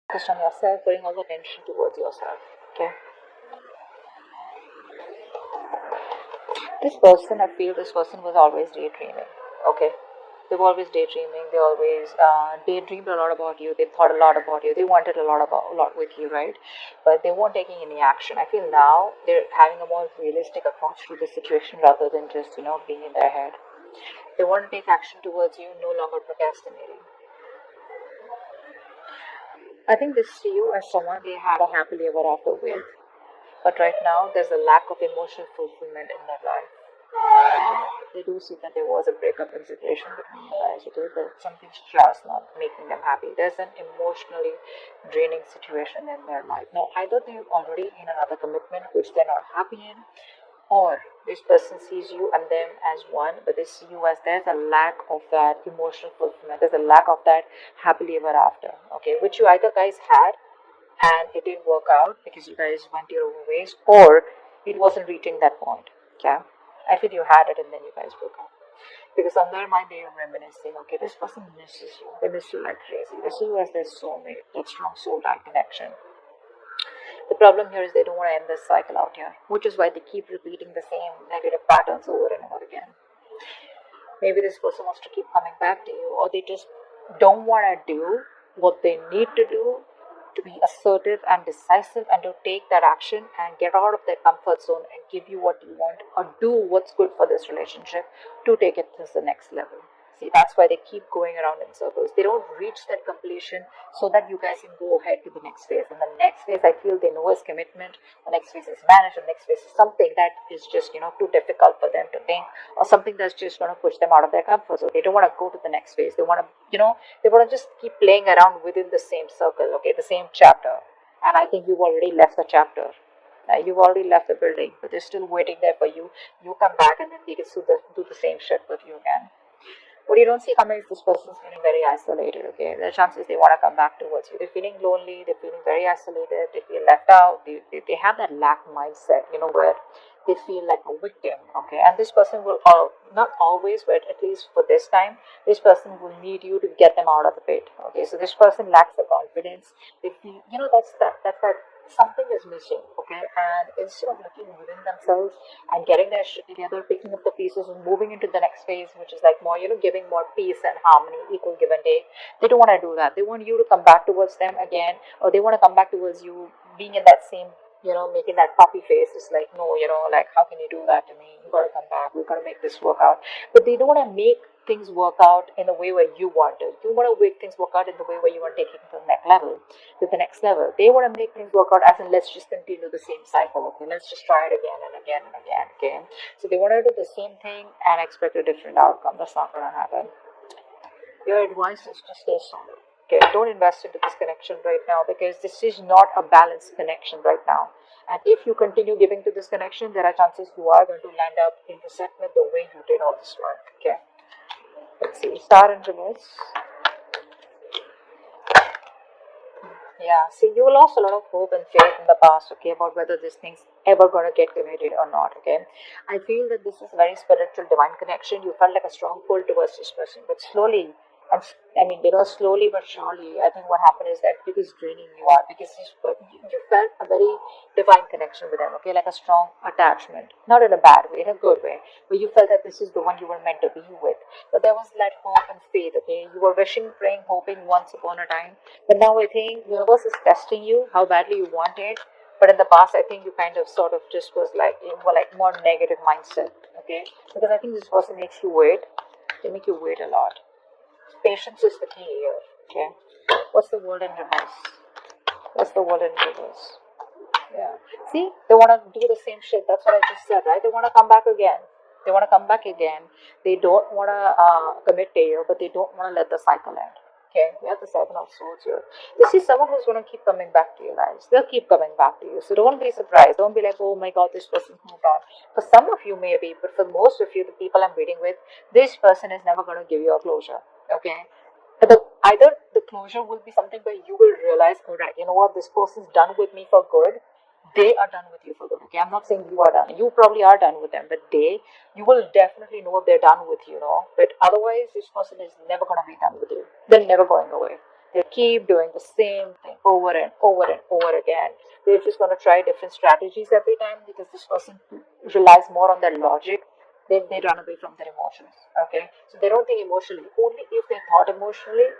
Focused on yourself, putting all the attention towards yourself. Okay. This person, I feel this person was always daydreaming. Okay. They were always daydreaming. They always daydreamed a lot about you. They thought a lot about you. They wanted a lot with you, right? But they weren't taking any action. I feel now they're having a more realistic approach to the situation rather than just being in their head. They want to take action towards you, no longer procrastinating. I think they see you as someone they had a happily ever after with. But right now, there's a lack of emotional fulfillment in their life. They do see that there was a breakup in situation between you guys. It is that something's just not making them happy. There's an emotionally draining situation in their life. Now, either they're already in another commitment which they're not happy in, or this person sees you and them as one, but they see you as there's a lack of that emotional fulfillment. There's a lack of that happily ever after. Okay, which you either guys had and it didn't work out because you guys went your own ways, or it wasn't reaching that point. Okay, I feel you had it and then you guys broke up. Because on their mind they are reminiscing, okay, this person misses you. They miss you like crazy. They see you as their soulmate, that strong soul-like connection. The problem here is they don't want to end this cycle out here, which is why they keep repeating the same negative patterns over and over again. Maybe this person wants to keep coming back to you, or they just don't want to do what they need to do to be assertive and decisive and to take that action and get out of their comfort zone and give you what you want or do what's good for this relationship to take it to the next level. See, that's why they keep going around in circles. They don't reach that completion so that you guys can go ahead to the next phase. And the next phase, I feel they know is commitment. The next phase is marriage. The next phase is something that is just, too difficult for them to think, or something that's just going to push them out of their comfort zone. They don't want to go to the next phase. They want to, they want to just keep playing around within the same circle, okay, the same chapter. And I think you've already left the chapter. You've already left the building, but they're still waiting there for you. You come back and then they can do the same shit with you again. What you don't see coming is this person's feeling very isolated, okay? The chances they want to come back towards you. They're feeling lonely, they're feeling very isolated, they feel left out, they have that lack mindset, where they feel like a victim, okay? And this person will, not always, but at least for this time, this person will need you to get them out of the pit, okay? So this person lacks the confidence. They feel, that's that something is missing, okay? And instead of looking within themselves and getting their shit together, picking up the pieces and moving into the next phase, which is like more, giving more peace and harmony, equal give and take, they don't want to do that. They want you to come back towards them again, or they want to come back towards you being in that same, making that puppy face. It's like, no, like, how can you do that to me? You gotta come back. We gotta make this work out. But they don't want to make things work out in the way where you want it. You want to make things work out in the way where you want to take it to the next level. They want to make things work out as in let's just continue the same cycle. Okay, let's just try it again and again and again. Okay, so they want to do the same thing and expect a different outcome. That's not going to happen. Your advice is to stay solid. Okay, don't invest into this connection right now because this is not a balanced connection right now. And if you continue giving to this connection, there are chances you are going to land up in resentment the way you did all this work. Okay. Let's see, star in reverse. Yeah, see, you lost a lot of hope and faith in the past, okay, about whether this thing's ever going to get committed or not, okay. I feel that this is a very spiritual, divine connection. You felt like a strong pull towards this person, but slowly, slowly but surely, I think what happened is that it is draining you out because you felt a very divine connection with them, okay, like a strong attachment, not in a bad way, in a good way, but you felt that this is the one you were meant to be with. But there was that hope and faith, okay, you were wishing, praying, hoping once upon a time, but now I think universe is testing you, how badly you want it. But in the past, I think you kind of sort of just was like, you were like more negative mindset, okay, because I think this person makes you wait. They make you wait a lot. Patience is the key here. Okay. What's the word in reverse? What's the word in reverse? Yeah. See, they want to do the same shit. That's what I just said, right? They want to come back again. They want to come back again. They don't want to commit to you, but they don't want to let the cycle end. Okay, we have the Seven of Swords here. This is someone who's going to keep coming back to your lives. They'll keep coming back to you. So don't be surprised. Don't be like, oh my god, this person's moved on. For some of you, maybe, but for most of you, the people I'm reading with, this person is never going to give you a closure. Okay? But either the closure will be something where you will realize, all right, you know what, this person's done with me for good. They are done with you for good. Okay, I'm not saying you are done. You probably are done with them, but you will definitely know if they're done with you, But otherwise, this person is never going to be done with you. They're never going away. They keep doing the same thing over and over and over again. They're just going to try different strategies every time because this person relies more on their logic. They run away from their emotions. Okay, so they don't think emotionally. Only if they thought emotionally,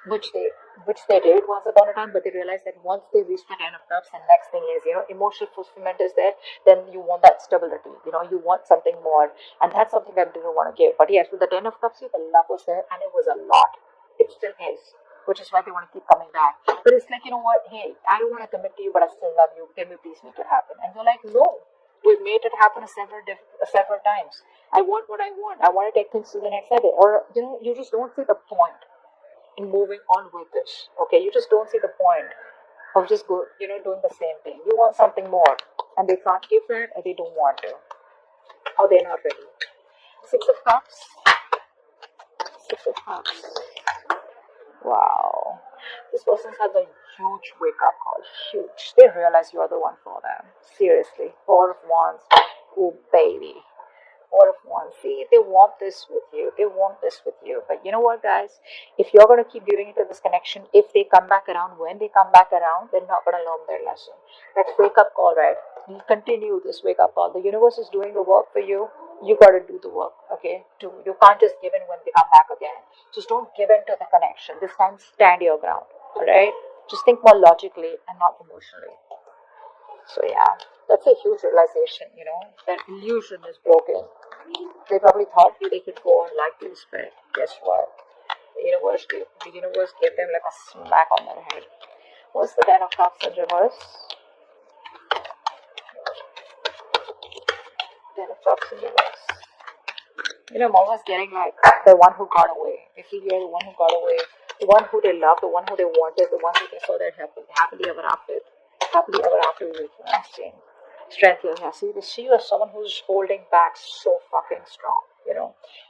which they which they did once upon a time, but they realized that once they reach the 10 of cups, and next thing is, emotional fulfillment is there, then you want that stability, you want something more, and that's something that they don't want to give. But yes, with the 10 of cups, the love was there, and it was a lot. It still is, which is why they want to keep coming back. But it's like, you know what, hey, I don't want to commit to you, but I still love you. Can we please make it happen? And you're like, no, we've made it happen several times. I want what I want. I want to take things to the next level. Or, you just don't see the point in moving on with this. Okay, you just don't see the point of just doing the same thing. You want something more, and they can't give that, or they don't want to, or they're not ready. 6 of Cups. 6 of Cups. Wow. This person has a huge wake up call. Huge. They realize you're the one for them. Seriously. 4 of Wands. Oh, baby. 4 of Wands. See, they want this with you. They want this with you. But you know what, guys? If you're going to keep giving into this connection, if they come back around, when they come back around, they're not going to learn their lesson. That's wake up call, right? You continue this wake up call. The universe is doing the work for you. You got to do the work, okay? You can't just give in when they come back again. Just don't give in to the connection. This time, stand your ground, all right? Just think more logically and not emotionally. So yeah, that's a huge realization, that illusion is broken. They probably thought they could go on like this, but guess what? The universe gave them like a smack on their head. What's the 10 of Cups in reverse? 10 of Cups in reverse. I'm always getting like the one who got away. If you're the one who got away, the one who they loved, the one who they wanted, the one who they saw their happily ever after. Happily ever after with strength here. Yeah, see, they see you as someone who's holding back so fucking strong,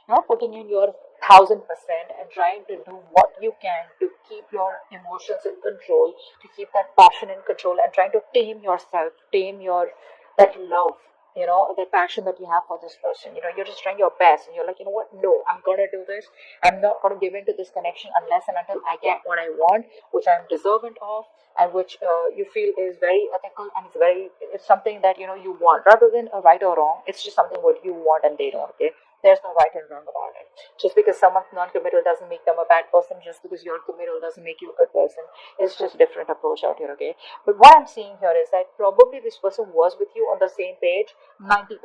not putting in your 1,000% and trying to do what you can to keep your emotions in control, to keep that passion in control, and trying to tame yourself, tame that love, the passion that you have for this person. You're just trying your best, and you're like, you know what? No, I'm gonna do this. I'm not gonna give in to this connection unless and until I get what I want, which I'm deserving of, and which you feel is very ethical, and it's something that you want rather than a right or wrong. It's just something what you want and they don't. Okay, there's no right and wrong about it. Just because someone's non-committal doesn't make them a bad person. Just because you're committal doesn't make you a good person. It's just a different approach out here. Okay, but what I'm seeing here is that probably this person was with you on the same page 90%.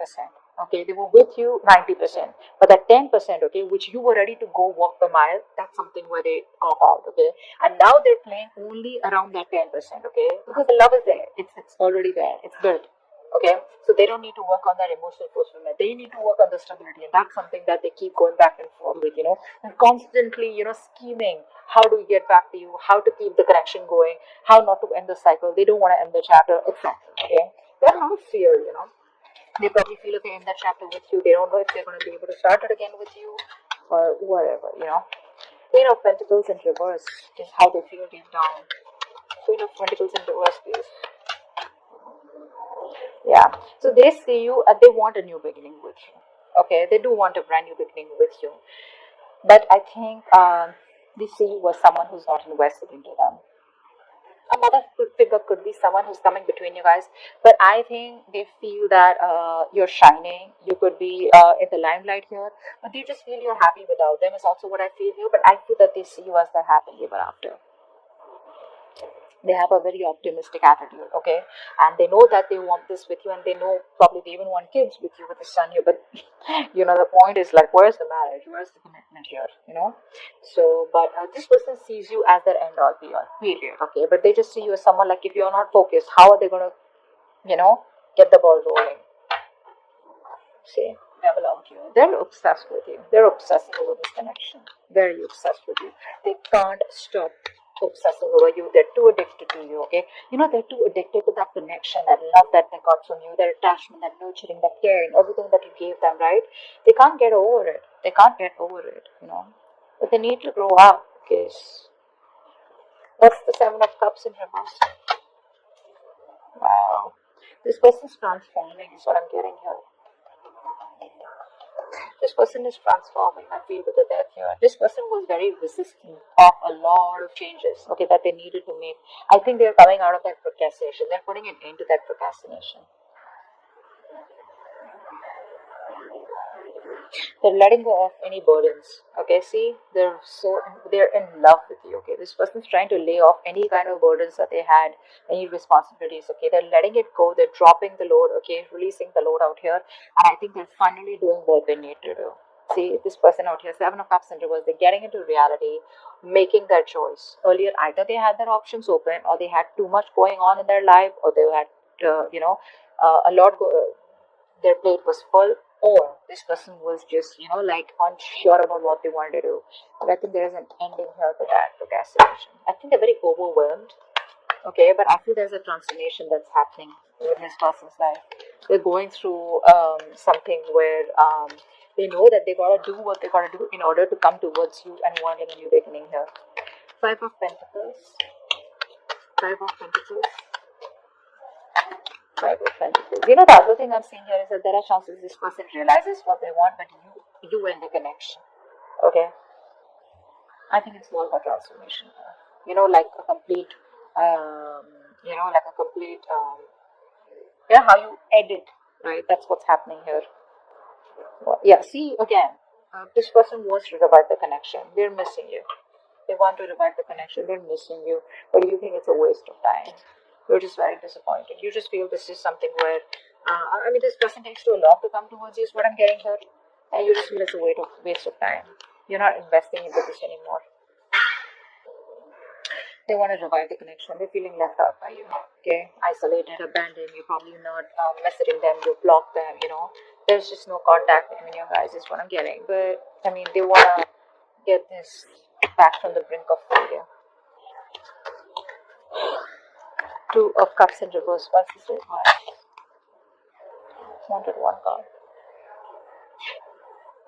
Okay, they were with you 90%, but that 10%, okay, which you were ready to go walk the mile, that's something where they cop out. Okay, and now they're playing only around that 10%. Okay, because the love is there, it's already there, it's built. Okay, so they don't need to work on that emotional fulfillment. They need to work on the stability, and that's something that they keep going back and forth with, and constantly, scheming. How do we get back to you? How to keep the connection going? How not to end the cycle? They don't want to end the chapter, etc. Okay, they have a lot of fear, They probably feel if they end that chapter with you, they don't know if they're going to be able to start it again with you, or whatever. Queen of Pentacles in reverse is how they feel deep down. Queen of Pentacles in reverse, please. Yeah. So they see you and they want a new beginning with you. Okay, they do want a brand new beginning with you. But I think they see you as someone who's not invested into them. A mother figure could be someone who's coming between you guys, but I think they feel that you're shining. You could be in the limelight here, but they just feel you're happy without them. Is also what I feel here. But I feel that they see you as their happily ever after. They have a very optimistic attitude, okay, and they know that they want this with you, and they know probably they even want kids with you with the son here. But the point is like, where's the marriage? Where's the commitment here? So, but this person sees you as their end all be all, period. Okay, but they just see you as someone like, if you're not focused, how are they gonna, get the ball rolling? See, never loved you. They're obsessed with you. They're obsessing over this connection. Very obsessed with you. They can't stop obsessing over you. They're too addicted to you, okay? They're too addicted to that connection, that love that they got from you, their attachment, that nurturing, that caring, everything that you gave them, right? They can't get over it. They can't get over it, But they need to grow up, okay? What's the 7 of Cups in reverse? Wow. This person's transforming is what I'm getting here. This person is transforming. I feel with the death here. This person was very resistant of a lot of changes, okay, that they needed to make. I think they're coming out of that procrastination. They're putting an end to that procrastination. They're letting go of any burdens. Okay, see, they're in love with you. Okay, this person's trying to lay off any kind of burdens that they had, any responsibilities. Okay, they're letting it go. They're dropping the load. Okay, releasing the load out here, and I think they're finally doing what they need to do. See, this person out here, Seven of Cups in reverse, they're getting into reality, making their choice. Earlier, either they had their options open, or they had too much going on in their life, or they had, a lot their plate was full, or this person was just, like unsure about what they wanted to do. But I think there is an ending here to that procrastination. I think they're very overwhelmed, okay, but I feel there's a transformation that's happening in this person's life. They're going through something where they know that they gotta do what they gotta do in order to come towards you and want a new beginning here. Five of Pentacles, Five of Pentacles. Five of Pentacles. The other thing I'm seeing here is that there are chances this person realizes what they want, but you end the connection. Okay, I think it's more of a transformation. Like a complete, like a complete, how you edit, right? That's what's happening here. Well, yeah. See again, this person wants to revive the connection. They're missing you. They want to revive the connection. They're missing you, but you think it's a waste of time. You're just very disappointed. You just feel this is something where, this person takes too long to come towards you, is what I'm getting here. And you just feel it's a waste of time. You're not investing into this anymore. They want to revive the connection. They're feeling left out by you. Okay, isolated, abandoned. You're probably not messaging them. You block them. There's just no contact between you guys. Is what I'm getting. But they want to get this back from the brink of failure. Two of Cups in reverse. What's this? Wanted one card.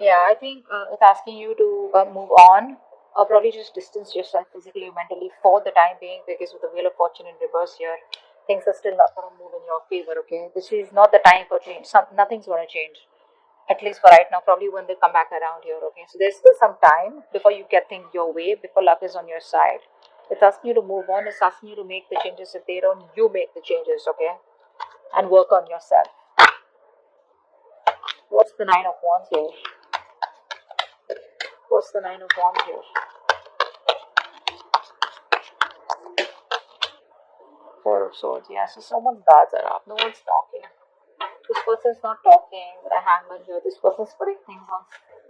Yeah, I think it's asking you to move on, or probably just distance yourself physically, mentally for the time being, because with the Wheel of Fortune in reverse here, things are still not going to move in your favor. Okay, this is not the time for change. Nothing's going to change, at least for right now. Probably when they come back around here. Okay, so there's still some time before you get things your way, before luck is on your side. It's asking you to move on. It's asking you to make the changes. If they don't, you make the changes. Okay, and work on yourself. What's the Nine of Wands here? What's the Nine of Wands here? Four of Swords. Yeah, so someone's guards are up. No one's talking. This person's not talking with a hangman here. This person's putting things on.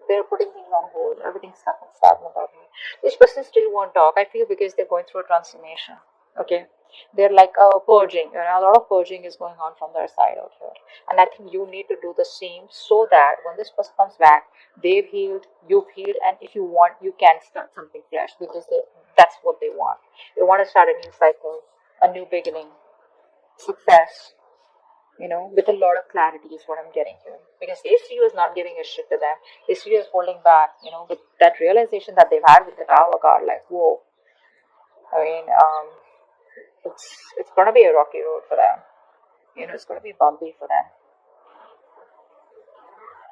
They're putting things on hold. Everything's stagnant about me. This person still won't talk. I feel because they're going through a transformation. Okay, they're like purging. A lot of purging is going on from their side out here, and I think you need to do the same so that when this person comes back, they've healed, you've healed, and if you want, you can start something fresh because that's what they want. They want to start a new cycle, a new beginning, success. With a lot of clarity is what I'm getting here. Because ACU is not giving a shit to them. ACU is holding back, with that realization that they've had with the Tower card, like, whoa. I mean, it's gonna be a rocky road for them. It's gonna be bumpy for them.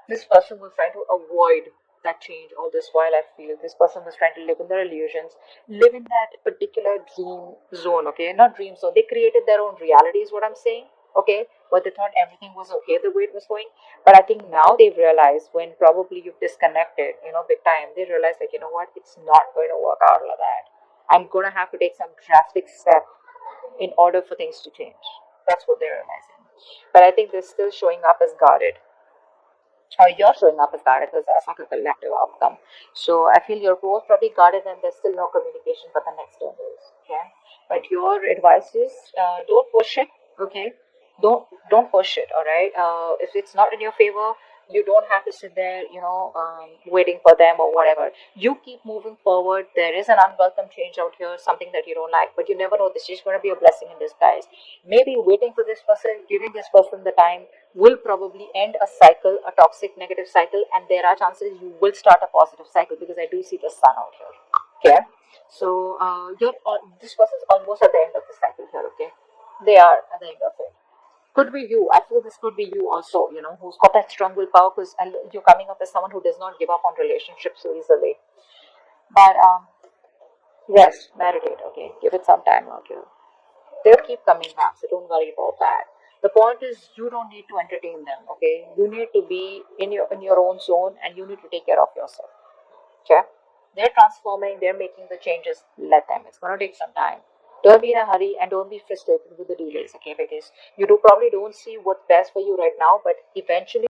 This person was trying to avoid that change all this while. I feel this person was trying to live in their illusions, live in that particular dream zone. Okay, not dream zone. They created their own reality, is what I'm saying. Okay, but they thought everything was okay the way it was going. But I think now they've realized when probably you've disconnected, big time. They realize like, what, it's not going to work out like that. I'm gonna have to take some drastic step in order for things to change. That's what they're realizing. But I think they're still showing up as guarded. Or you're showing up as guarded because that's like a collective outcome. So I feel you're both probably guarded and there's still no communication for the next 10 days. Okay. But your advice is don't push it. Okay. Don't push it. All right. If it's not in your favor, you don't have to sit there, waiting for them or whatever. You keep moving forward. There is an unwelcome change out here, something that you don't like, but you never know. This is going to be a blessing in disguise. Maybe waiting for this person, giving this person the time, will probably end a cycle, a toxic negative cycle, and there are chances you will start a positive cycle because I do see the sun out here. Okay. So this person's almost at the end of the cycle here. Okay. They are at the end of it. Could be you. I feel this could be you also, who's got that strong willpower because you're coming up as someone who does not give up on relationships so easily. But rest, meditate, okay? Give it some time out here. They'll keep coming back, so don't worry about that. The point is you don't need to entertain them, okay? You need to be in your own zone and you need to take care of yourself. Okay? They're transforming, they're making the changes, let them. It's gonna take some time. Don't be in a hurry and don't be frustrated with the delays, okay? Because you probably don't see what's best for you right now, but eventually